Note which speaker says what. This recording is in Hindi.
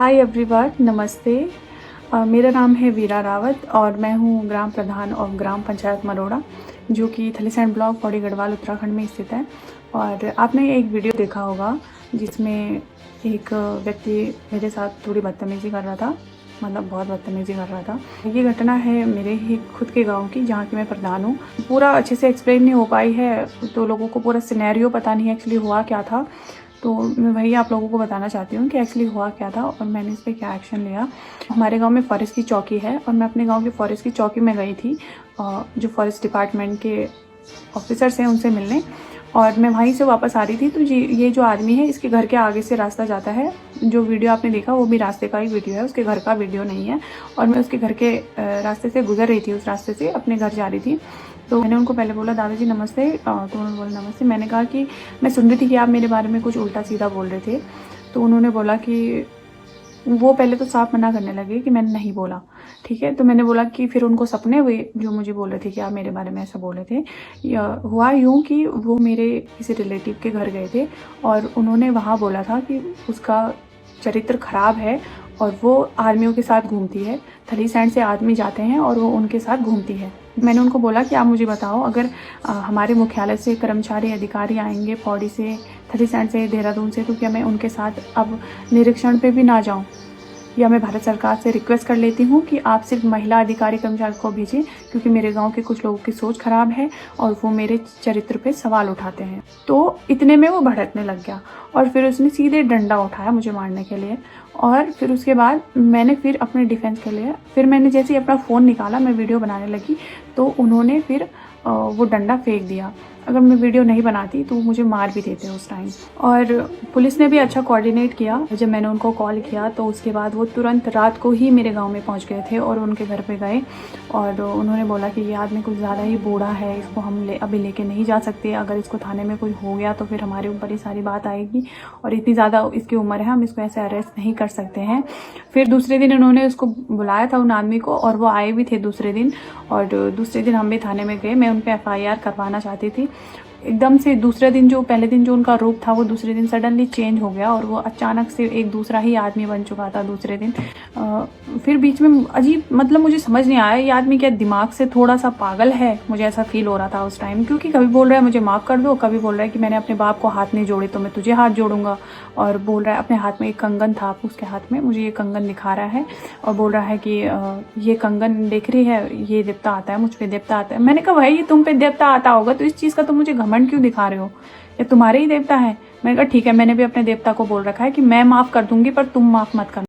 Speaker 1: हाय एवरीवन, नमस्ते। मेरा नाम है वीरा रावत और मैं हूँ ग्राम प्रधान और ग्राम पंचायत मरोड़ा, जो कि थलीसैंण ब्लॉक पौड़ी गढ़वाल उत्तराखंड में स्थित है। और आपने एक वीडियो देखा होगा जिसमें एक व्यक्ति मेरे साथ थोड़ी बदतमीज़ी कर रहा था, मतलब बहुत बदतमीज़ी कर रहा था। ये घटना है मेरे ही खुद के गांव की, जहाँ की मैं प्रधान हूँ। पूरा अच्छे से एक्सप्लेन नहीं हो पाई है, तो लोगों को पूरा सिनेरियो पता नहीं है एक्चुअली हुआ क्या था। तो मैं वही आप लोगों को बताना चाहती हूँ कि एक्चुअली हुआ क्या था और मैंने इस पर क्या एक्शन लिया। हमारे गांव में फॉरेस्ट की चौकी है और मैं अपने गांव की फॉरेस्ट की चौकी में गई थी, जो फॉरेस्ट डिपार्टमेंट के ऑफिसर्स हैं उनसे मिलने। और मैं वहीं से वापस आ रही थी, तो ये जो आदमी है, इसके घर के आगे से रास्ता जाता है। जो वीडियो आपने देखा वो भी रास्ते का ही वीडियो है, उसके घर का वीडियो नहीं है। और मैं उसके घर के रास्ते से गुजर रही थी, उस रास्ते से अपने घर जा रही थी। तो मैंने उनको पहले बोला, दादाजी नमस्ते। तो उन्होंने बोला नमस्ते। मैंने कहा कि मैं सुन रही थी कि आप मेरे बारे में कुछ उल्टा सीधा बोल रहे थे। तो उन्होंने बोला कि वो पहले तो साफ मना करने लगे कि मैंने नहीं बोला, ठीक है। तो मैंने बोला कि फिर उनको सपने हुए जो मुझे बोल रहे थे कि आप मेरे बारे में ऐसा बोल रहे थे। हुआ यूँ कि वो मेरे किसी रिलेटिव के घर गए थे और उन्होंने वहाँ बोला था कि उसका चरित्र खराब है और वो आर्मियों के साथ घूमती है। थलीसैंण से आदमी जाते हैं और वो उनके साथ घूमती है। मैंने उनको बोला कि आप मुझे बताओ, अगर हमारे मुख्यालय से कर्मचारी अधिकारी आएंगे पौड़ी से, थलीसैंण से, देहरादून से, तो क्या मैं उनके साथ अब निरीक्षण पे भी ना जाऊं? या मैं भारत सरकार से रिक्वेस्ट कर लेती हूँ कि आप सिर्फ महिला अधिकारी कर्मचारी को भेजें, क्योंकि मेरे गांव के कुछ लोगों की सोच खराब है और वो मेरे चरित्र पे सवाल उठाते हैं। तो इतने में वो भड़कने लग गया और फिर उसने सीधे डंडा उठाया मुझे मारने के लिए। और फिर उसके बाद मैंने फिर अपने डिफेंस के लिए फिर मैंने जैसे ही अपना फ़ोन निकाला, मैं वीडियो बनाने लगी, तो उन्होंने फिर वो डंडा फेंक दिया। अगर मैं वीडियो नहीं बनाती तो मुझे मार भी देते उस टाइम। और पुलिस ने भी अच्छा कोऑर्डिनेट किया। जब मैंने उनको कॉल किया तो उसके बाद वो तुरंत रात को ही मेरे गांव में पहुंच गए थे और उनके घर पे गए और उन्होंने बोला कि ये आदमी कुछ ज़्यादा ही बूढ़ा है, इसको हम अभी लेके नहीं जा सकते। अगर इसको थाने में कुछ हो गया तो फिर हमारे ऊपर ही सारी बात आएगी और इतनी ज़्यादा इसकी उम्र है, हम इसको ऐसे अरेस्ट नहीं कर सकते हैं। फिर दूसरे दिन उन्होंने उसको बुलाया था, उन आदमी को, और वो आए भी थे दूसरे दिन। और दूसरे दिन हम भी थाने में गए। मैं उन पर FIR करवाना चाहती थी। एकदम से दूसरे दिन, जो पहले दिन जो उनका रूप था, वो दूसरे दिन सडनली चेंज हो गया और वो अचानक से एक दूसरा ही आदमी बन चुका था दूसरे दिन। फिर बीच में अजीब, मतलब मुझे समझ नहीं आया ये आदमी क्या दिमाग से थोड़ा सा पागल है, मुझे ऐसा फील हो रहा था उस टाइम। क्योंकि कभी बोल रहा है मुझे माफ़ कर दो, कभी बोल रहा है कि मैंने अपने बाप को हाथ नहीं जोड़े तो मैं तुझे हाथ जोड़ूंगा, और बोल रहा है अपने हाथ में एक कंगन था उसके हाथ में, मुझे ये कंगन दिखा रहा है और बोल रहा है कि ये कंगन देख रही है, ये देवता आता है, मुझ पर देवता आता है। मैंने कहा भाई ये तुम पे देवता आता होगा तो इस चीज़ का तुम मुझे घमंड क्यों दिखा रहे हो? ये तुम्हारे ही देवता है। मैंने कहा ठीक है, मैंने भी अपने देवता को बोल रखा है कि मैं माफ़ कर दूंगी पर तुम माफ़ मत करना।